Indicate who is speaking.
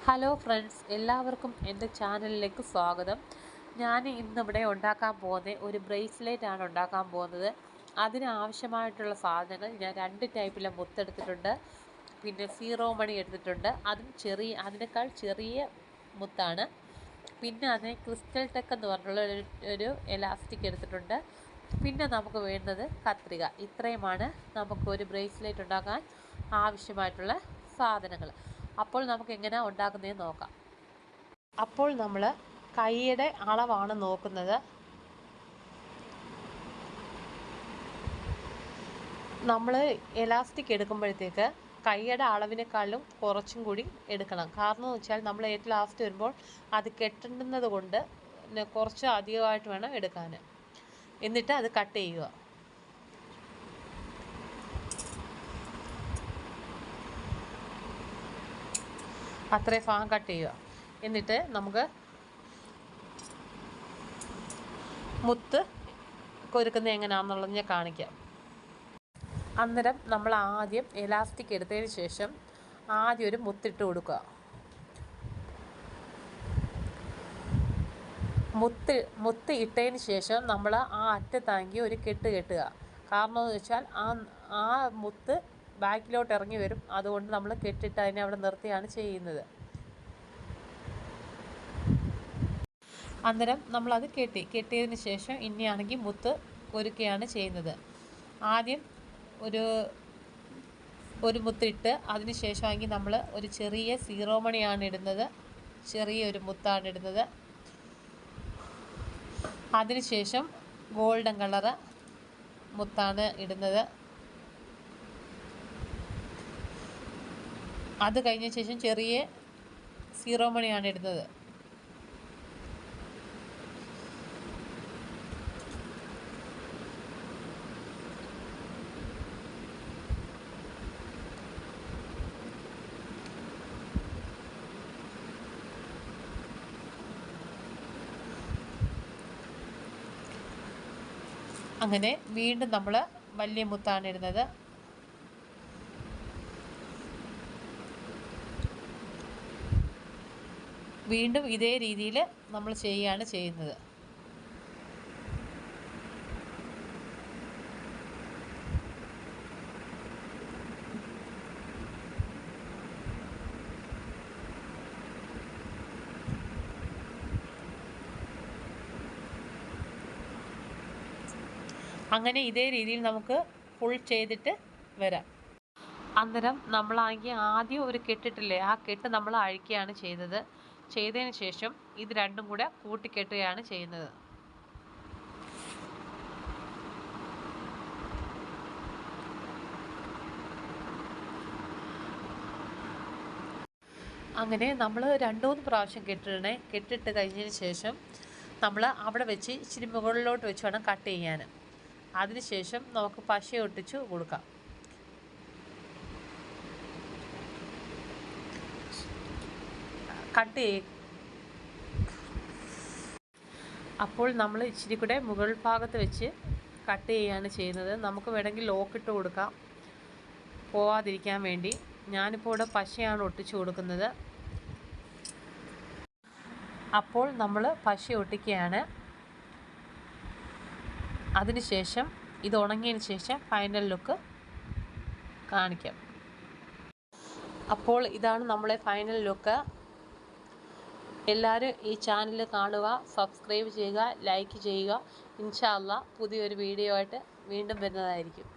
Speaker 1: Hello friends, എല്ലാവർക്കും എൻ്റെ ചാനലിലേക്ക് സ്വാഗതം. ഞാൻ ഇന്നിവിടെ ഉണ്ടാക്കാൻ പോകുന്നത് ഒരു ബ്രേസ്ലെറ്റ് ആണ് ഉണ്ടാക്കാൻ പോകുന്നത്. അതിനാവശ്യമായിട്ടുള്ള സാധനങ്ങൾ ഞാൻ 2 ടൈപ്പിലെ മുത്തെടുത്തിട്ടുണ്ട്, പിന്നെ സീറോ മണി എടുത്തിട്ടുണ്ട്. അതിനേക്കാൾ ചെറിയ മുത്താണ്. പിന്നെ അതിന് ക്രിസ്റ്റൽ ടെക്ക് എന്ന് പറഞ്ഞുള്ള ഒരു എലാസ്റ്റിക് എടുത്തിട്ടുണ്ട്. പിന്നെ നമുക്ക് വേണ്ടത് കത്രിക. ഇത്രയുമാണ് നമുക്ക് ഒരു ബ്രേസ്ലെറ്റ് ഉണ്ടാക്കാൻ ആവശ്യമായിട്ടുള്ള സാധനങ്ങൾ. അപ്പോൾ നമുക്ക് എങ്ങനെയാണ് ഉണ്ടാക്കുന്നതെന്ന് നോക്കാം. അപ്പോൾ നമ്മൾ കൈയുടെ അളവാണ് നോക്കുന്നത്. നമ്മൾ എലാസ്റ്റിക് എടുക്കുമ്പോഴത്തേക്ക് കൈയുടെ അളവിനേക്കാളും കുറച്ചും കൂടി എടുക്കണം. കാരണം എന്ന് വെച്ചാൽ നമ്മൾ ഏറ്റവും ലാസ്റ്റ് വരുമ്പോൾ അത് കെട്ടുന്നത് കൊണ്ട് കുറച്ച് അധികമായിട്ട് വേണം എടുക്കാൻ. എന്നിട്ട് അത് കട്ട് ചെയ്യുക. അത്രയും ഭാഗം കട്ട് ചെയ്യുക. എന്നിട്ട് നമുക്ക് മുത്ത് കൊരുക്കുന്നത് എങ്ങനെയാണെന്നുള്ളത് ഞാൻ കാണിക്കാം. അന്നേരം നമ്മൾ ആദ്യം എലാസ്റ്റിക് എടുത്തതിന് ശേഷം ആദ്യം ഒരു മുത്തിട്ട് കൊടുക്കുക. മുത്ത് ഇട്ടതിന് ശേഷം നമ്മൾ ആ അറ്റത്താങ്കി ഒരു കെട്ട് കെട്ടുക. കാരണം എന്ന് വെച്ചാൽ ആ മുത്ത് ബാക്കിലോട്ട് ഇറങ്ങി വരും. അതുകൊണ്ട് നമ്മൾ കെട്ടിട്ട് അതിനെ അവിടെ നിർത്തിയാണ് ചെയ്യുന്നത്. അന്നേരം നമ്മളത് കെട്ടിയതിന് ശേഷം ഇനിയാണെങ്കിൽ മുത്ത് ഒരുക്കുകയാണ് ചെയ്യുന്നത്. ആദ്യം ഒരു മുത്തിട്ട് അതിന് ശേഷമാണെങ്കിൽ നമ്മൾ ഒരു ചെറിയ സീറോ മണിയാണ് ഇടുന്നത്, ചെറിയൊരു മുത്താണ് ഇടുന്നത്. അതിനുശേഷം ഗോൾഡൻ കളറ് മുത്താണ് ഇടുന്നത്. അത് കഴിഞ്ഞ ശേഷം ചെറിയ സീറോ മണിയാണ് ഇടുന്നത്. അങ്ങനെ വീണ്ടും നമ്മൾ വലിയ മുത്താണ് ഇടുന്നത്. വീണ്ടും ഇതേ രീതിയിൽ നമ്മൾ ചെയ്യുകയാണ് ചെയ്യുന്നത്. അങ്ങനെ ഇതേ രീതിയിൽ നമുക്ക് ഫുൾ ചെയ്തിട്ട് വരാം. അന്നേരം നമ്മളാണെങ്കിൽ ആദ്യം ഒരു കെട്ടിട്ടില്ലേ, ആ കെട്ട് നമ്മൾ അഴിക്കുകയാണ് ചെയ്തത്. ചെയ്തതിന് ശേഷം ഇത് രണ്ടും കൂടെ കൂട്ടിക്കെട്ടുകയാണ് ചെയ്യുന്നത്. അങ്ങനെ നമ്മൾ 2-3 പ്രാവശ്യം കെട്ടിട്ട് കഴിഞ്ഞതിന് ശേഷം നമ്മൾ അവിടെ വെച്ച് ഇച്ചിരി മുകളിലോട്ട് വെച്ച് വേണം കട്ട് ചെയ്യാൻ. അതിനുശേഷം നമുക്ക് പശ ഒട്ടിച്ച് കൊടുക്കാം. അപ്പോൾ നമ്മൾ ഇച്ചിരി കൂടെ മുകൾ ഭാഗത്ത് വെച്ച് കട്ട് ചെയ്യുകയാണ് ചെയ്യുന്നത്. നമുക്ക് വേണമെങ്കിൽ ലോക്കിട്ട് കൊടുക്കാം പോവാതിരിക്കാൻ വേണ്ടി. ഞാനിപ്പോൾ ഇവിടെ പശയാണ് ഒട്ടിച്ച് കൊടുക്കുന്നത്. അപ്പോൾ നമ്മൾ പശ ഒട്ടിക്കുകയാണ്. അതിനുശേഷം ഇത് ഉണങ്ങിയതിന് ശേഷം ഫൈനൽ ലുക്ക് കാണിക്കാം. അപ്പോൾ ഇതാണ് നമ്മളെ ഫൈനൽ ലുക്ക്. എല്ലാവരും ഈ ചാനൽ കാണുക, സബ്സ്ക്രൈബ് ചെയ്യുക, ലൈക്ക് ചെയ്യുക. ഇൻഷാ അല്ലാഹ് പുതിയൊരു വീഡിയോ ആയിട്ട് വീണ്ടും വരുന്നതായിരിക്കും.